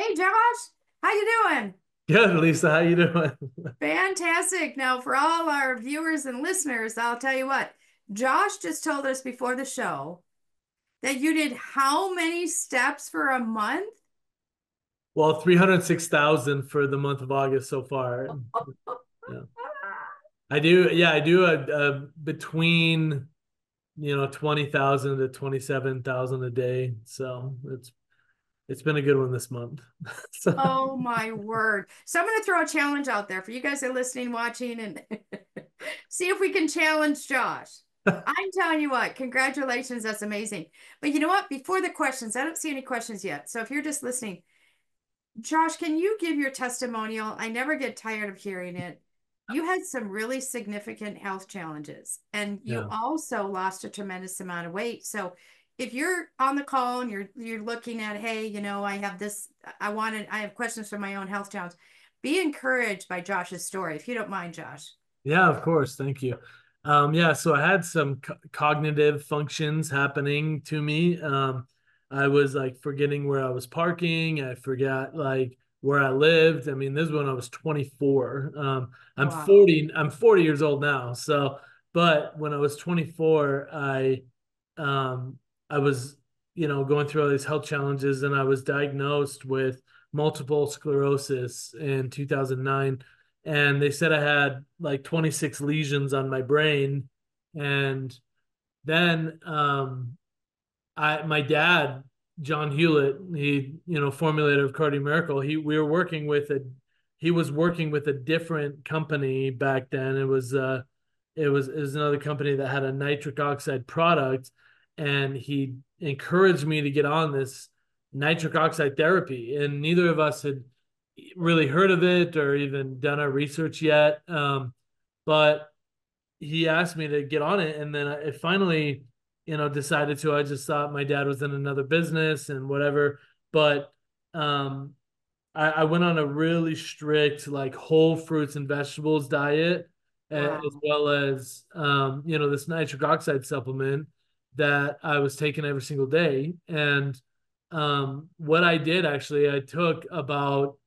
Hey Josh, how you doing? Good, Lisa. How you doing? Fantastic. Now, for all our viewers and listeners, I'll tell you what, Josh just told us before the show that you did how many steps for a month? Well, 306,000 for the month of August so far. Yeah. I do. Yeah, I do a between 20,000 to 27,000 a day. So it's been a good one this month. So, Oh my word. So I'm going to throw a challenge out there for you guys that are listening, watching, and see if we can challenge Josh. I'm telling you what, congratulations. That's amazing. But you know what? Before the questions, I don't see any questions yet. So if you're just listening, Josh, can you give your testimonial? I never get tired of hearing it. You had some really significant health challenges, and you yeah. also lost a tremendous amount of weight. So, if you're on the call and you're looking at, hey, I have this, I have questions for my own health challenge. Be encouraged by Josh's story, if you don't mind, Josh. Yeah, of course. Thank you. Yeah, so I had some cognitive functions happening to me. I was like forgetting where I was parking. I forgot like where I lived. I mean, this is when I was 24. I'm Wow. 40. I'm 40 years old now. So, but when I was 24, um, I was, going through all these health challenges, and I was diagnosed with multiple sclerosis in 2009, and they said I had like 26 lesions on my brain. And then I my dad, John Hewlett, he formulator of Cardio Miracle, he was working with a different company back then. It was another company that had a nitric oxide product, and he encouraged me to get on this nitric oxide therapy, and neither of us had really heard of it or even done our research yet. But he asked me to get on it, and then I finally, decided to. I just thought my dad was in another business and whatever. But um, I went on a really strict like whole fruits and vegetables diet, as Wow. well as this nitric oxide supplement that I was taking every single day. And what I did actually, I took about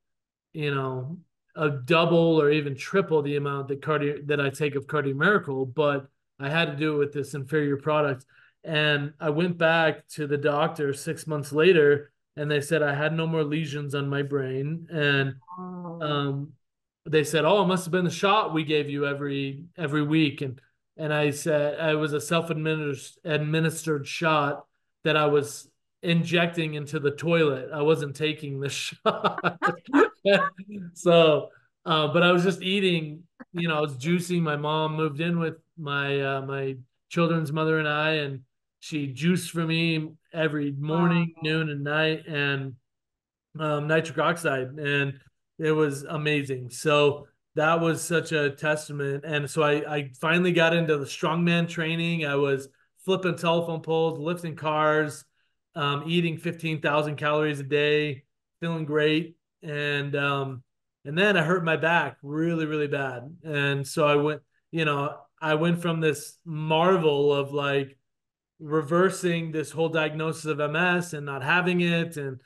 you know, a double or even triple the amount that I take of Cardio Miracle, but I had to do it with this inferior product. And I went back to the doctor 6 months later, and they said I had no more lesions on my brain. And Oh, um, they said, "Oh, it must have been the shot we gave you every week." And I said I was a self administered shot that I was injecting into the toilet. I wasn't taking the shot. So, but I was just eating. I was juicing. My mom moved in with my children's mother and I, and she juiced for me every morning, wow. noon, and night, and nitric oxide, and it was amazing. So that was such a testament. And so I finally got into the strongman training. I was flipping telephone poles, lifting cars, eating 15,000 calories a day, feeling great. And then I hurt my back really, really bad. And so I went from this marvel of like reversing this whole diagnosis of MS and not having it, and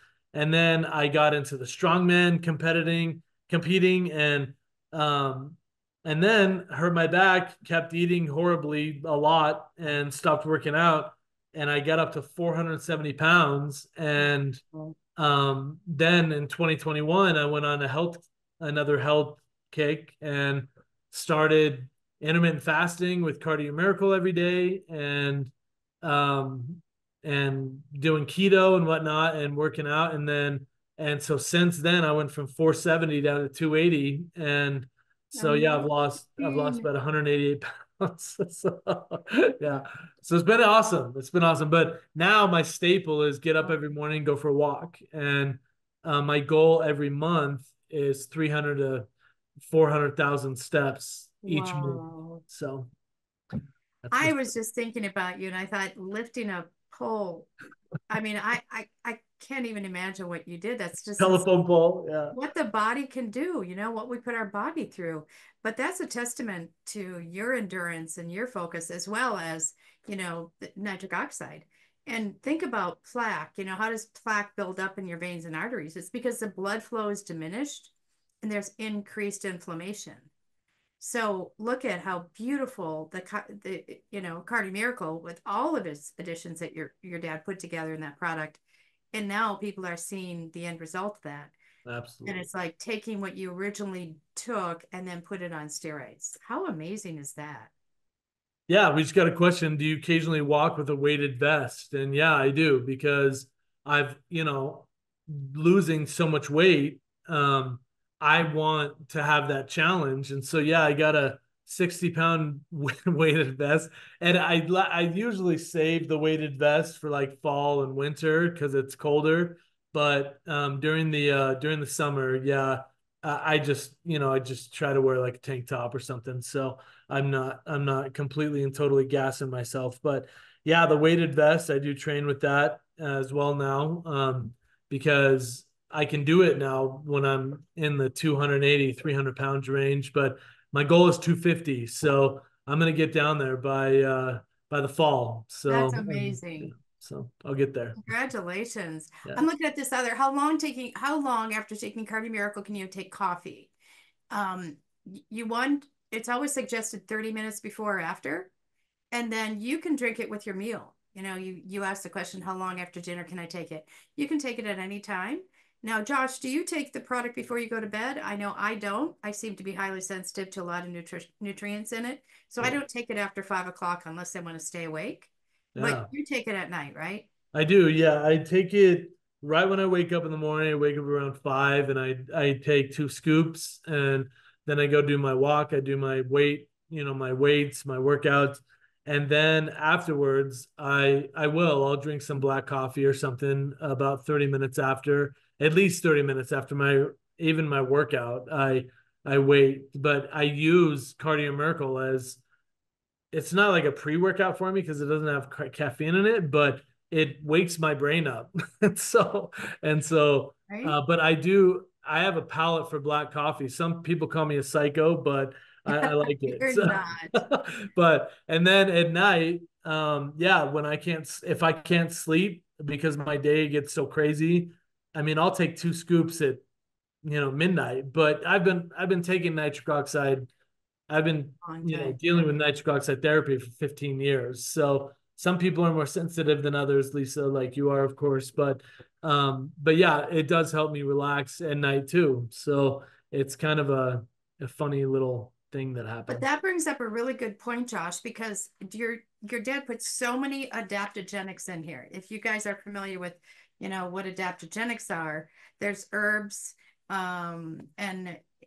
then I got into the strongman competing, um and then hurt my back, kept eating horribly a lot, and stopped working out, and I got up to 470 pounds. And then in 2021 I went on another health kick, and started intermittent fasting with Cardio Miracle every day, um, and doing keto and whatnot, and working out. And so since then I went from 470 down to 280. And so yeah, I've lost Amazing. about 188 pounds. So yeah, so it's been awesome. But now my staple is get up every morning, go for a walk. And my goal every month is 300 to 400,000 steps each month. Wow. So that's I just was just thinking about you and I thought lifting a pole. I mean, I can't even imagine what you did. That's just telephone pole. Yeah. what the body can do, what we put our body through. But that's a testament to your endurance and your focus as well as, the nitric oxide. And think about plaque. You know, how does plaque build up in your veins and arteries? It's because the blood flow is diminished and there's increased inflammation. So look at how beautiful the Cardi Miracle with all of its additions that your dad put together in that product. And now people are seeing the end result of that. And Absolutely. it's like taking what you originally took and then put it on steroids. How amazing is that? Yeah, we just got a question. Do you occasionally walk with a weighted vest? And yeah, I do because I've losing so much weight. Um, I want to have that challenge. And so, yeah, I got a 60-pound weighted vest. And I usually save the weighted vest for like fall and winter because it's colder. But during the summer, yeah, I just try to wear like a tank top or something. So I'm not completely and totally gassing myself. But yeah, the weighted vest, I do train with that as well now. Because I can do it now when I'm in the 280, 300 pounds range, but my goal is 250. So I'm going to get down there by the fall. That's Yeah, amazing. so I'll get there. Congratulations. Yeah. I'm looking at this other. How long after taking Cardi Miracle can you take coffee? Um, you want, it's always suggested 30 minutes before or after, and then you can drink it with your meal. You ask the question, how long after dinner can I take it? You can take it at any time. Now, Josh, do you take the product before you go to bed? I know I don't. I seem to be highly sensitive to a lot of nutrients in it. So I Yeah. don't take it after 5 o'clock unless I want to stay awake. But Yeah. you take it at night, right? I do. Yeah. I take it right when I wake up in the morning. I wake up around 5 and I take 2 scoops and then I go do my walk. I do my my weights, my workouts. And then afterwards, I'll drink some black coffee or something about 30 minutes after, at least 30 minutes after even my workout. I wait, but I use Cardio Miracle as it's not like a pre-workout for me because it doesn't have caffeine in it, but it wakes my brain up. and so and so Right? but I have a palate for black coffee. Some people call me a psycho, but I like it. You're So not. but and then at night, yeah, when if I can't sleep because my day gets so crazy, I mean I'll take 2 scoops at midnight. But I've been taking nitric oxide. I've been, Long time. dealing with nitric oxide therapy for 15 years. So some people are more sensitive than others, Lisa, like you are, of course. But yeah, it does help me relax at night too. So it's kind of a funny little thing that But happens. that brings up a really good point, Josh, because your dad put so many adaptogenics in here. If you guys are familiar with, what adaptogenics are, there's herbs, and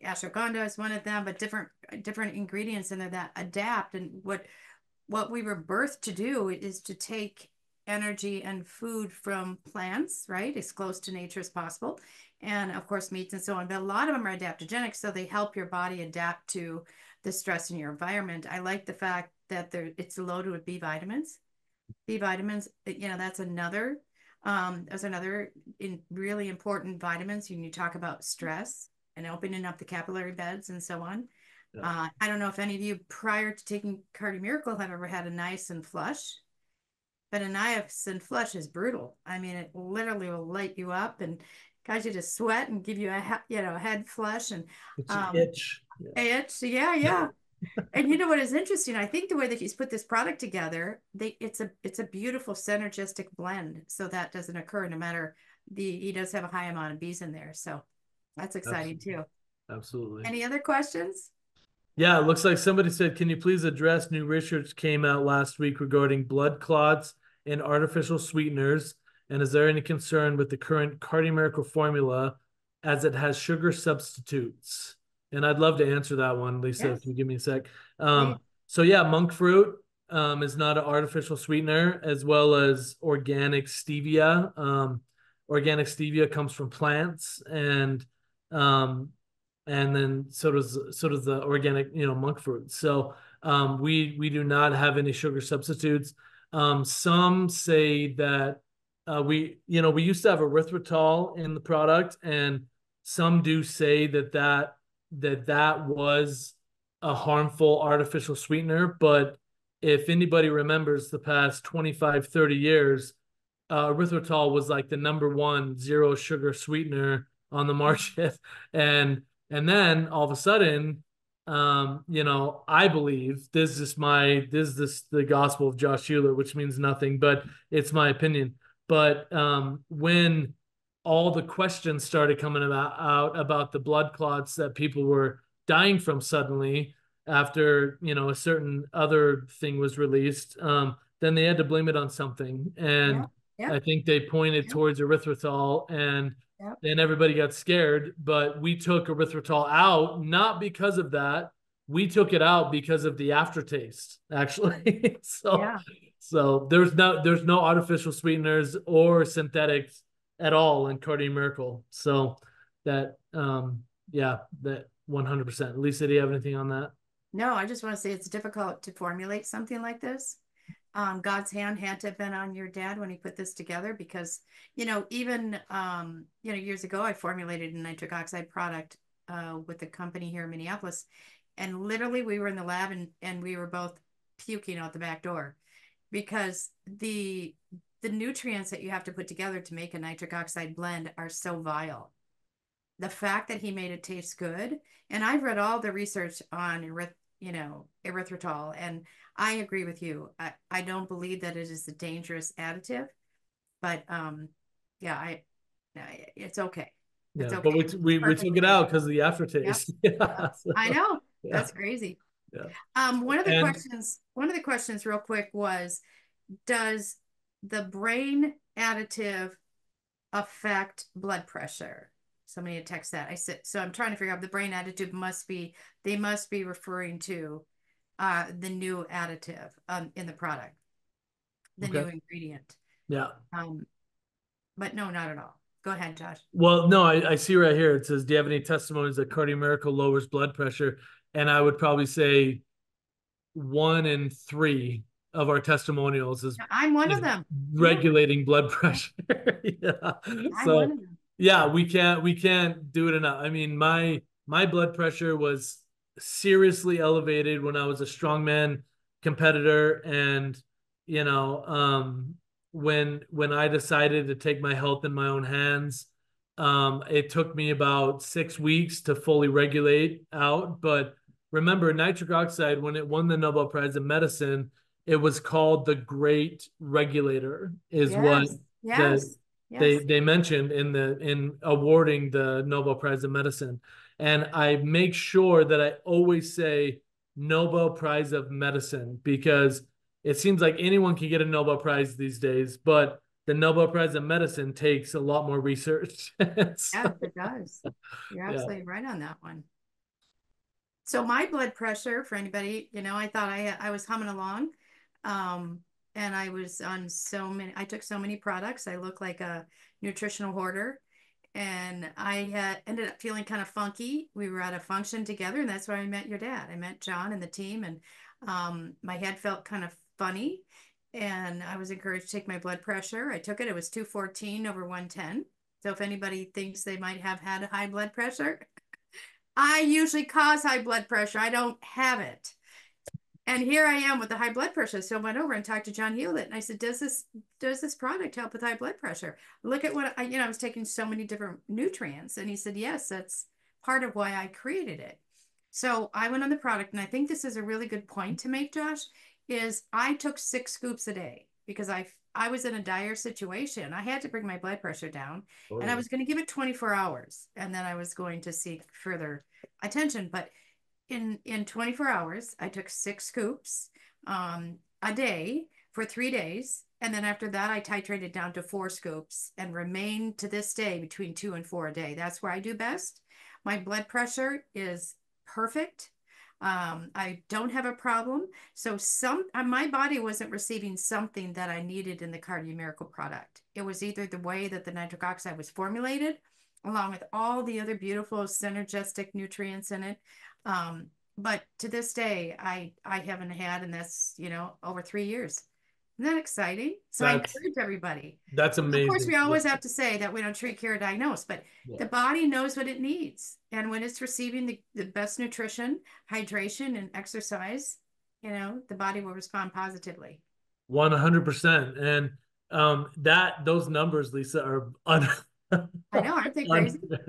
ashwagandha is one of them, but different ingredients in there that adapt. And what we were birthed to do is to take energy and food from plants, right? As close to nature as possible. And of course, meats and so on. But a lot of them are adaptogenic, so they help your body adapt to the stress in your environment. I like the fact that it's loaded with B vitamins. B vitamins, that's another really important vitamins when you talk about stress and opening up the capillary beds and so on. Yeah, I don't know if any of you prior to taking Cardi Miracle have ever had a niacin flush, but a niacin flush is brutal. I mean, it literally will light you up and cause you to sweat and give you a head flush and it's an um, itch. Yeah. it's yeah, yeah. And you know what is interesting? I think the way that he's put this product together, it's a beautiful synergistic blend. So that doesn't occur no matter he does have a high amount of bees in there. So that's exciting Absolutely. too. Absolutely. Any other questions? Yeah, it looks like somebody said, can you please address new research came out last week regarding blood clots and artificial sweeteners? And is there any concern with the current Cardiomiracle formula as it has sugar substitutes? And I'd love to answer that one, Lisa, if Yes, you give me a sec. please. So yeah, monk fruit is not an artificial sweetener, as well as organic stevia. Organic stevia comes from plants, um, and then so does the organic monk fruit. So we do not have any sugar substitutes. Some say that we used to have erythritol in the product, and some do say that was a harmful artificial sweetener. But if anybody remembers the past 25, 30 years, erythritol was like the number one zero sugar sweetener on the market, and then all of a sudden, I believe this is the gospel of Josh Hewlett, which means nothing, but it's my opinion. But when all the questions started coming out about the blood clots that people were dying from suddenly after a certain other thing was released, then they had to blame it on something, and Yep. Yep. I think they pointed Yep. towards erythritol, and Yep. then everybody got scared. But we took erythritol out not because of that. We took it out because of the aftertaste, actually. so, Yeah. so there's no artificial sweeteners or synthetics at all in Cardio Miracle. So that yeah, that 100%. Lisa, do you have anything on that? No, I just want to say it's difficult to formulate something like this. God's hand had to have been on your dad when he put this together because, even, years ago, I formulated a nitric oxide product with a company here in Minneapolis. And literally, we were in the lab and we were both puking out the back door because the nutrients that you have to put together to make a nitric oxide blend are so vile. The fact that he made it taste good, and I've read all the research on erythritol, and I agree with you. I don't believe that it is a dangerous additive, but yeah, it's okay. It's Yeah, but we okay. It's we took it perfectly out okay. because of the Yep. aftertaste. Yep. Yeah, I so, know. yeah, That's crazy. yeah. Um, And one of the questions real quick was, does the brain additive affect blood pressure? Somebody had text that. I said, so I'm trying to figure out the brain additive they must be referring to the new additive in the product, the okay, new ingredient. yeah. Um, but no, not at all. Go ahead, Josh. Well, no, I see right here. It says, "Do you have any testimonies that Cardio Miracle lowers blood pressure?" And I would probably say one in three of our testimonials I'm one of is them. Yeah, regulating blood yeah, pressure. Yeah. I'm one So of them. yeah, we can't do it enough. I mean, my blood pressure was seriously elevated when I was a strongman competitor, and you know, when I decided to take my health in my own hands, it took me about 6 weeks to fully regulate out. But remember, nitric oxide, when it won the Nobel Prize in medicine, it was called the great regulator, is what Yes, the yes, they yes. they mentioned in awarding the Nobel Prize in medicine. And I make sure that I always say Nobel Prize of medicine, because it seems like anyone can get a Nobel Prize these days, but the Nobel Prize in medicine takes a lot more research. Yes, So, it does. You're yeah. absolutely right on that one. So my blood pressure, for anybody, I thought I was humming along. And I was on I took so many products. I look like a nutritional hoarder. And I had ended up feeling kind of funky. We were at a function together, and that's where I met your dad. I met John and the team, and my head felt kind of funny. And I was encouraged to take my blood pressure. I took it. It was 214 over 110. So if anybody thinks they might have had high blood pressure, I usually cause high blood pressure. I don't have it. And here I am with the high blood pressure. So I went over and talked to John Hewlett and I said, does this product help with high blood pressure? Look at what I was taking so many different nutrients. And he said, yes, that's part of why I created it. So I went on the product, and I think this is a really good point to make, Josh, is I took 6 scoops a day because I was in a dire situation. I had to bring my blood pressure down, and I Oh, was going to give it 24 hours, and then I was going to seek further attention. But in 24 hours, I took 6 scoops a day for 3 days. And then after that, I titrated down to 4 scoops and remain to this day between 2 and 4 a day. That's where I do best. My blood pressure is perfect. I don't have a problem. So my body wasn't receiving something that I needed in the Cardio Miracle product. It was either the way that the nitric oxide was formulated, along with all the other beautiful synergistic nutrients in it. But to this day, I haven't had, and that's over 3 years. Isn't that exciting? So I that's encourage everybody. that's Of course, amazing. we Yeah. always have to say that we don't treat, cure, diagnose, but Yeah. the body knows what it needs. And when it's receiving the best nutrition, hydration, and exercise, the body will respond positively. 100%. And That those numbers, Lisa, are I know, aren't they crazy? unreal.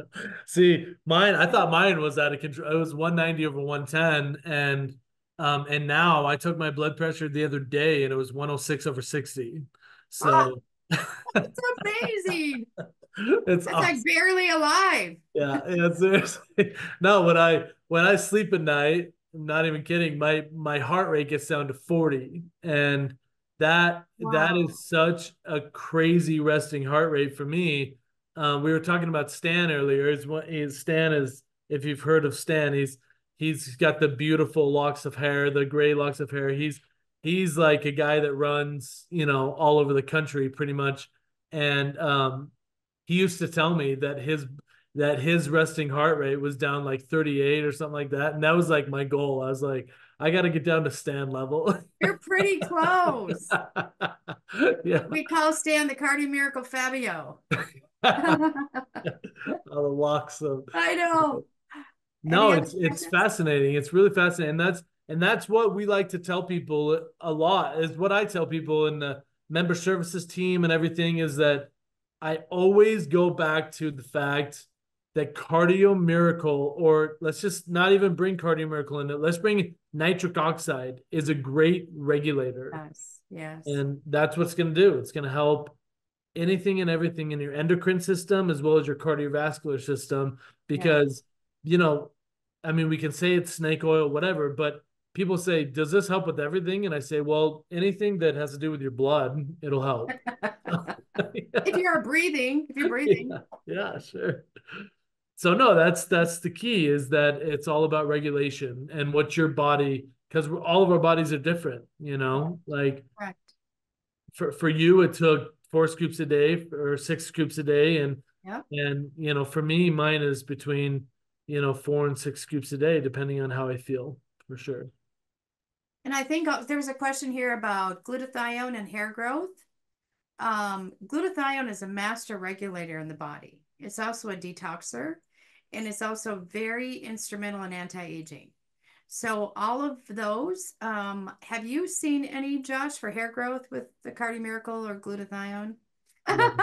See, mine, I thought mine was out of control. It was 190 over 110, and now I took my blood pressure the other day and it was 106 over 60. Ah, So that's amazing. it's That's like awesome. barely alive. Yeah, seriously. No, when I sleep at night, I'm not even kidding, my heart rate gets down to 40. And that Wow. is such a crazy resting heart rate for me. We were talking about Stan earlier. Stan is, if you've heard of Stan, he's got the beautiful locks of hair, the gray locks of hair. He's like a guy that runs, all over the country pretty much. And he used to tell me that his resting heart rate was down like 38 or something like that. And that was like my goal. I was like, I got to get down to Stan level. You're pretty close. Yeah. We call Stan the Cardio Miracle Fabio. All the locks of I know. no, Any other it's questions? fascinating. It's really fascinating. And that's what we like to tell people a lot, is what I tell people in the member services team and everything, is that I always go back to the fact that Cardio Miracle, or let's just not even bring Cardio Miracle in it, let's bring nitric oxide, is a great regulator. Yes, yes, And that's what's going to do. It's going to help anything and everything in your endocrine system as well as your cardiovascular system. yeah. Because, you know, I mean, we can say it's snake oil, whatever, but people say, does this help with everything? And I say, well, anything that has to do with your blood, it'll help. If Yeah, you're breathing, if you're breathing, yeah, yeah, sure. So no, that's the key, is that it's all about regulation and what your body, because all of our bodies are different, like correct. for you it took 4 scoops a day or 6 scoops a day, and Yep. and for me, mine is between 4 and 6 scoops a day depending on how I feel, for sure. And I think there was a question here about glutathione and hair growth. Glutathione is a master regulator in the body. It's also a detoxer, and it's also very instrumental in anti-aging. So all of those, have you seen any, Josh, for hair growth with the Cardi Miracle or glutathione? No.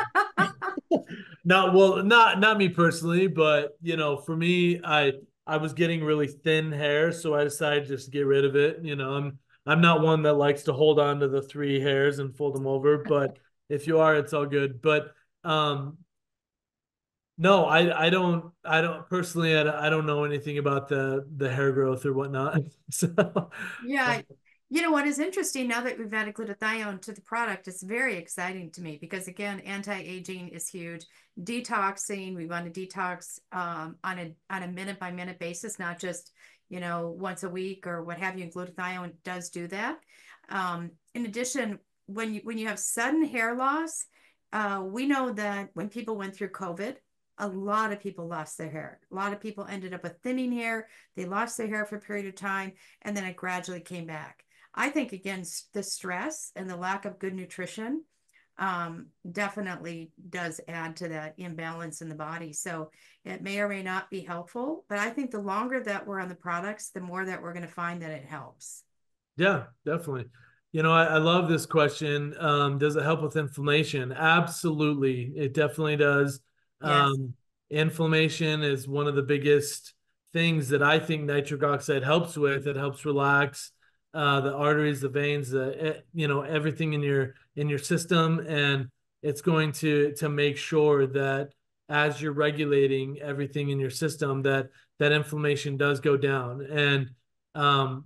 Not well, not me personally, but for me, I was getting really thin hair, so I decided just to get rid of it. I'm not one that likes to hold on to the three hairs and fold them over, but if you are, it's all good. But um, no, I don't personally, I don't know anything about the hair growth or whatnot. So Yeah. You know what is interesting now that we've added glutathione to the product, it's very exciting to me because again, anti-aging is huge. Detoxing, we want to detox on a minute by minute basis, not just, once a week or what have you. And glutathione does do that. In addition, when you have sudden hair loss, we know that when people went through COVID, a lot of people lost their hair. A lot of people ended up with thinning hair. They lost their hair for a period of time and then it gradually came back. I think again, the stress and the lack of good nutrition definitely does add to that imbalance in the body. So it may or may not be helpful, but I think the longer that we're on the products, the more that we're going to find that it helps. yeah, definitely. I love this question. Does it help with inflammation? Absolutely. It definitely does. Yes. Um, Inflammation is one of the biggest things that I think nitric oxide helps with. It helps relax the arteries, the veins, everything in your system, and it's going to make sure that as you're regulating everything in your system, that inflammation does go down. And um,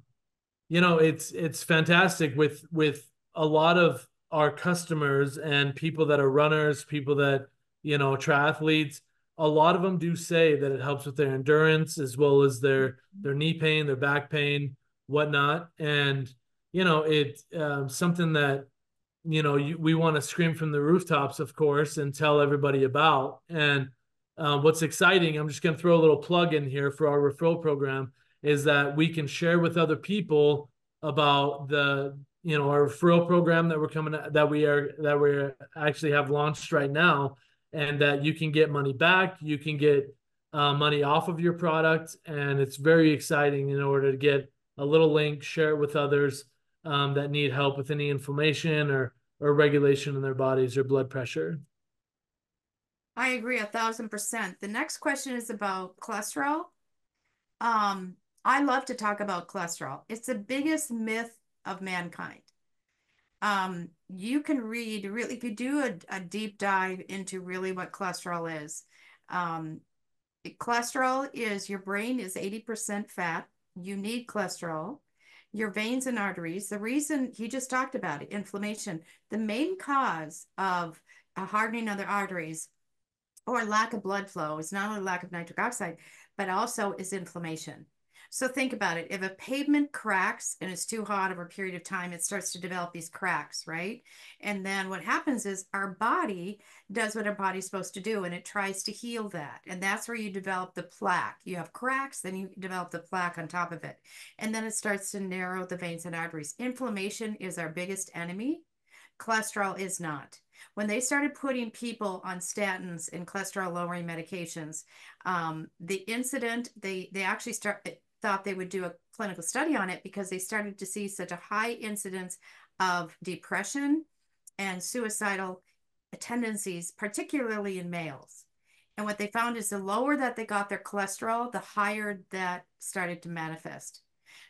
it's fantastic with a lot of our customers and people that are runners, people that triathletes. A lot of them do say that it helps with their endurance as well as their knee pain, their back pain, whatnot. And it's something that we want to scream from the rooftops, of course, and tell everybody about. And what's exciting, I'm just going to throw a little plug in here for our referral program, is that we can share with other people about our referral program that we're coming that we actually have launched right now, and that you can get money back, you can get money off of your product, and it's very exciting. In order to get a little link, share it with others that need help with any inflammation or regulation in their bodies or blood pressure. I agree 1,000%. The next question is about cholesterol. Um, I love to talk about cholesterol. It's the biggest myth of mankind. You can read really, if you do a deep dive into really what cholesterol is, um, cholesterol is your brain is 80% fat. You need cholesterol. Your veins and arteries, the reason he just talked about it, inflammation, the main cause of a hardening of the arteries or lack of blood flow is not only lack of nitric oxide, but also is inflammation. So think about it. If a pavement cracks and it's too hot over a period of time, it starts to develop these cracks, right? And then what happens is our body does what our body's supposed to do and it tries to heal that. And that's where you develop the plaque. You have cracks, then you develop the plaque on top of it. And then it starts to narrow the veins and arteries. Inflammation is our biggest enemy. Cholesterol is not. When they started putting people on statins and cholesterol lowering medications, the incident they actually thought they would do a clinical study on it because they started to see such a high incidence of depression and suicidal tendencies, particularly in males. And what they found is the lower that they got their cholesterol, the higher that started to manifest.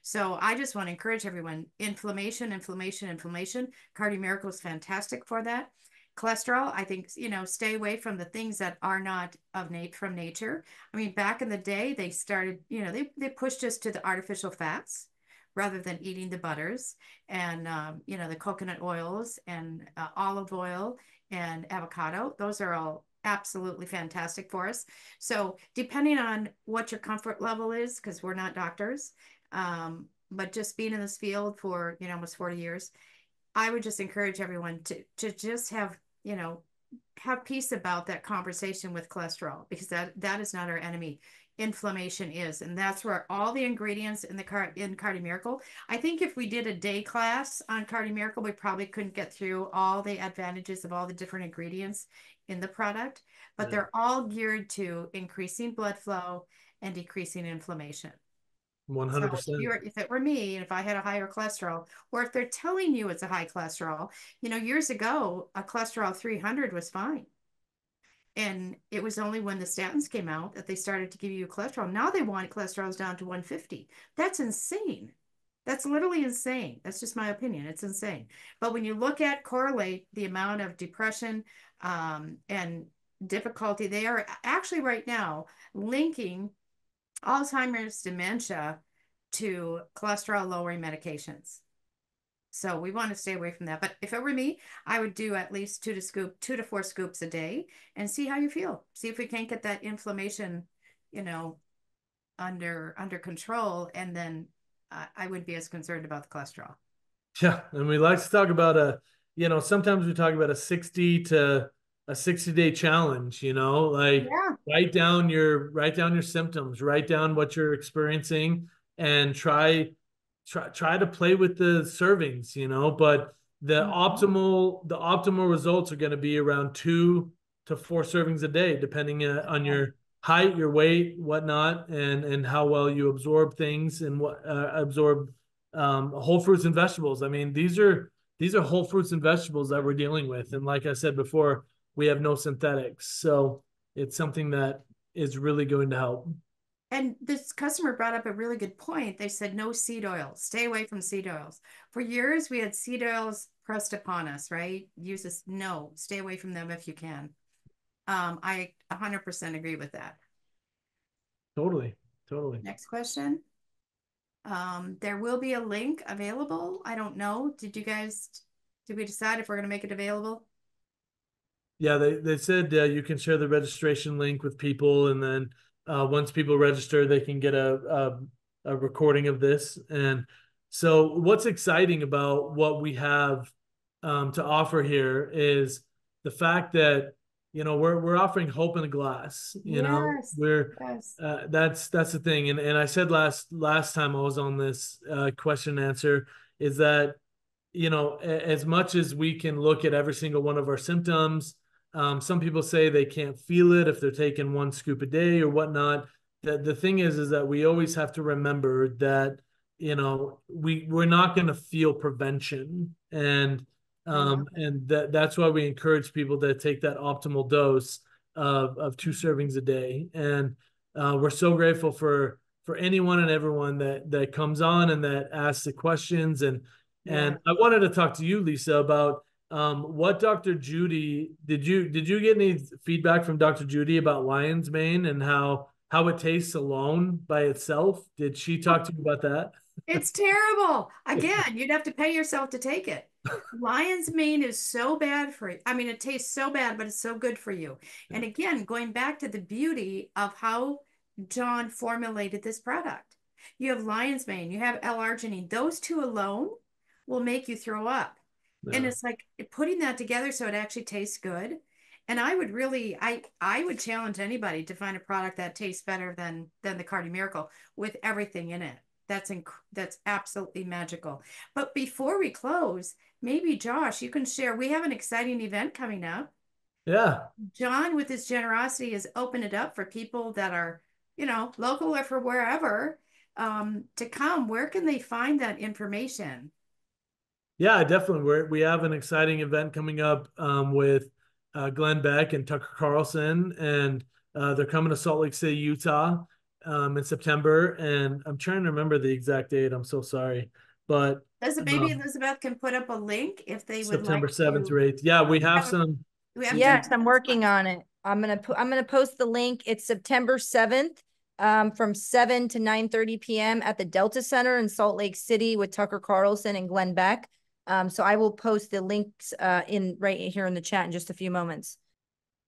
So I just want to encourage everyone, inflammation, inflammation, inflammation. Cardio Miracle is fantastic for that. Cholesterol, I think, stay away from the things that are not from nature. I mean, back in the day, they started, they pushed us to the artificial fats rather than eating the butters and, the coconut oils and olive oil and avocado. Those are all absolutely fantastic for us. So depending on what your comfort level is, because we're not doctors, but just being in this field for, almost 40 years, I would just encourage everyone to just have peace about that conversation with cholesterol because that is not our enemy. Inflammation is, and that's where all the ingredients in Cardio Miracle. I think if we did a day class on Cardio Miracle, we probably couldn't get through all the advantages of all the different ingredients in the product, but Yeah. they're all geared to increasing blood flow and decreasing inflammation. So if 100%. if it were me, and if I had a higher cholesterol, or if they're telling you it's a high cholesterol, years ago, a cholesterol 300 was fine. And it was only when the statins came out that they started to give you cholesterol. Now they want cholesterols down to 150. That's insane. That's literally insane. That's just my opinion. It's insane. But when you look at correlate the amount of depression and difficulty, they are actually right now linking Alzheimer's, dementia to cholesterol lowering medications. So we want to stay away from that. But if it were me, I would do at least 2 to 4 scoops a day and see how you feel. See if we can't get that inflammation, you know, under control. And then I wouldn't be as concerned about the cholesterol. Yeah, and we like to talk about sometimes we talk about a 60-day challenge, like Yeah. write down your symptoms, write down what you're experiencing and try to play with the servings, but Mhm. the optimal results are going to be around 2 to 4 servings a day, depending on Okay. your height, your weight, whatnot, and how well you absorb things and what absorb whole fruits and vegetables. I mean, these are whole fruits and vegetables that we're dealing with, and like I said before, we have no synthetics, so it's something that is really going to help. And this customer brought up a really good point. They said no seed oils, stay away from seed oils. For years, we had seed oils pressed upon us, right? Use this, no, stay away from them if you can. I 100% agree with that. Totally, totally. Next question. There will be a link available. I don't know. Did we decide if we're going to make it available? Yeah, they said you can share the registration link with people, and then once people register, they can get a recording of this. And so, what's exciting about what we have to offer here is the fact that we're offering hope in a glass. Yes. We're Yes. that's the thing. And I said last time I was on this question and answer is that as much as we can look at every single one of our symptoms, some people say they can't feel it if they're taking 1 scoop a day or whatnot. The thing is that we always have to remember that we're not going to feel prevention, and I love it. And that's why we encourage people to take that optimal dose of 2 servings a day. And we're so grateful for anyone and everyone that comes on and that asks the questions. And Yeah. I wanted to talk to you, Lisa, about what Dr. Judy did you get any feedback from Dr. Judy about lion's mane and how it tastes alone by itself? Did she talk to you about that? It's terrible. Again, you'd have to pay yourself to take it. Lion's mane is so bad for you. I mean, it tastes so bad, but it's so good for you. And again, going back to the beauty of how John formulated this product. You have lion's mane, you have L-arginine. Those two alone will make you throw up. And Yeah. it's like putting that together so it actually tastes good. And I would really, I would challenge anybody to find a product that tastes better than the Cardi Miracle with everything in it. That's absolutely magical. But before we close, maybe Josh, you can share. We have an exciting event coming up. Yeah. John, with his generosity, has opened it up for people that are, local or for wherever, to come. Where can they find that information? Yeah, definitely. We have an exciting event coming up with Glenn Beck and Tucker Carlson, and they're coming to Salt Lake City, Utah, in September. And I'm trying to remember the exact date. I'm so sorry, but Maybe um, Elizabeth can put up a link if they would like September 7th to or 8th. Yeah, we have have a, some we have some. two Yes, I'm different working spots. on it. I'm gonna post the link. It's September 7th, from 7 to 9:30 p.m. at the Delta Center in Salt Lake City with Tucker Carlson and Glenn Beck. So I will post the links in right here in the chat in just a few moments.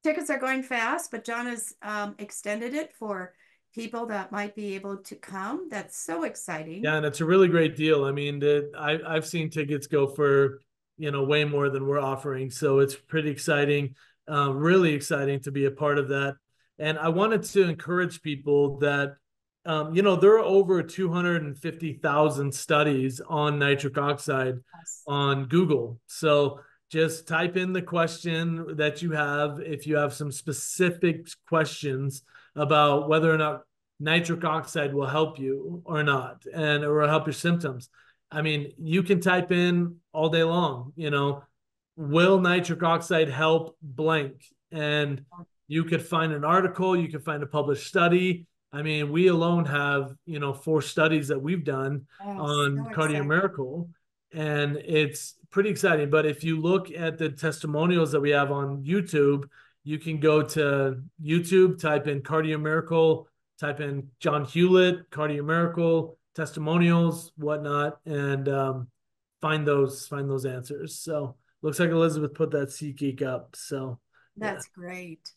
Tickets are going fast, but John has extended it for people that might be able to come. That's so exciting. Yeah, and it's a really great deal. I mean, I've seen tickets go for way more than we're offering, so it's pretty exciting, really exciting to be a part of that. And I wanted to encourage people that there are over 250,000 studies on nitric oxide Yes. on Google. So just type in the question that you have if you have some specific questions about whether or not nitric oxide will help you or not, and it will help your symptoms. I mean, you can type in all day long, will nitric oxide help blank? And you could find an article, you could find a published study. I mean, we alone have, 4 studies that we've done Yes, on so Cardio exciting. Miracle, and it's pretty exciting. But if you look at the testimonials that we have on YouTube, you can go to YouTube, type in Cardio Miracle, type in John Hewlett, Cardio Miracle, testimonials, whatnot, and find those answers. So looks like Elizabeth put that SeatGeek up. So yeah. That's great.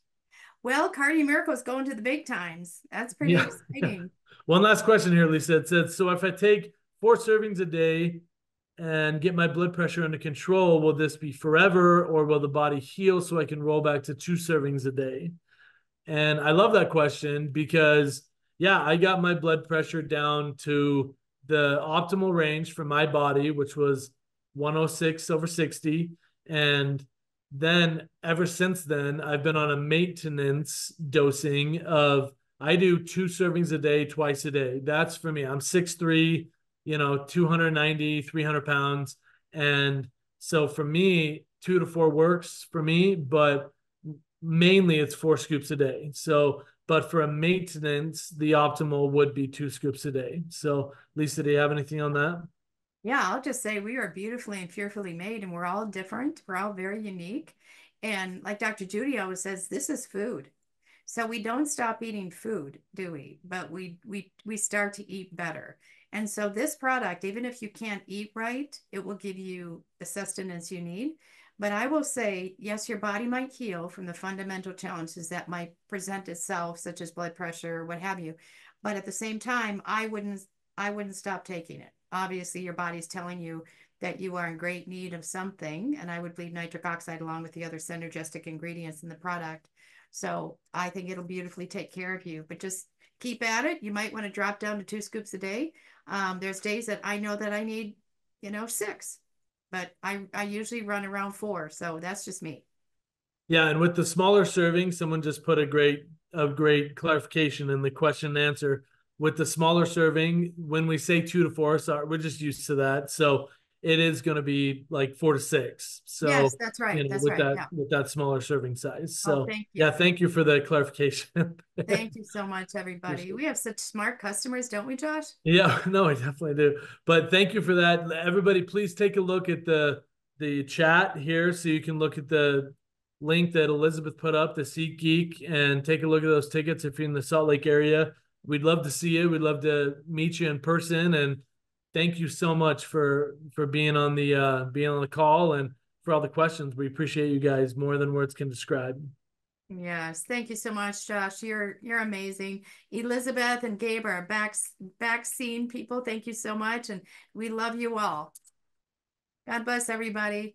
Well, Cardi Miracle is going to the big times. That's pretty Yeah. exciting. One last question here, Lisa. It said, so if I take 4 servings a day and get my blood pressure under control, will this be forever or will the body heal so I can roll back to 2 servings a day? And I love that question because, yeah, I got my blood pressure down to the optimal range for my body, which was 106/60. And then ever since then, I've been on a maintenance dosing of I do 2 servings a day, twice a day. That's for me. I'm 6'3", 290, 300 pounds. And so for me, 2 to 4 works for me, but mainly it's 4 scoops a day. So, but for a maintenance, the optimal would be 2 scoops a day. So, Lisa, do you have anything on that? Yeah, I'll just say we are beautifully and fearfully made, and we're all different. We're all very unique. And like Dr. Judy always says, this is food. So we don't stop eating food, do we? But we start to eat better. And so this product, even if you can't eat right, it will give you the sustenance you need. But I will say, yes, your body might heal from the fundamental challenges that might present itself, such as blood pressure, what have you. But at the same time, I wouldn't stop taking it. Obviously, your body's telling you that you are in great need of something, and I would bleed nitric oxide along with the other synergistic ingredients in the product. So I think it'll beautifully take care of you, but just keep at it. You might want to drop down to 2 scoops a day. There's days that I know that I need, 6, but I usually run around 4. So that's just me. Yeah, and with the smaller serving, someone just put a great clarification in the question and answer. With the smaller serving, when we say 2 to 4, sorry, we're just used to that. So it is going to be like 4 to 6. Yes, So, that's right. That's right. Yeah. with that smaller serving size. Oh, So, thank you. yeah, thank you for the clarification. Thank you so much, everybody. Appreciate We have such smart customers, don't we, Josh? Yeah, no, I definitely do. But thank you for that. Everybody, please take a look at the chat here so you can look at the link that Elizabeth put up, the SeatGeek, and take a look at those tickets if you're in the Salt Lake area. We'd love to see you. We'd love to meet you in person. And thank you so much for being on the call and for all the questions. We appreciate you guys more than words can describe. Yes, thank you so much, Josh. You're amazing. Elizabeth and Gabe are back scene people. Thank you so much, and we love you all. God bless everybody.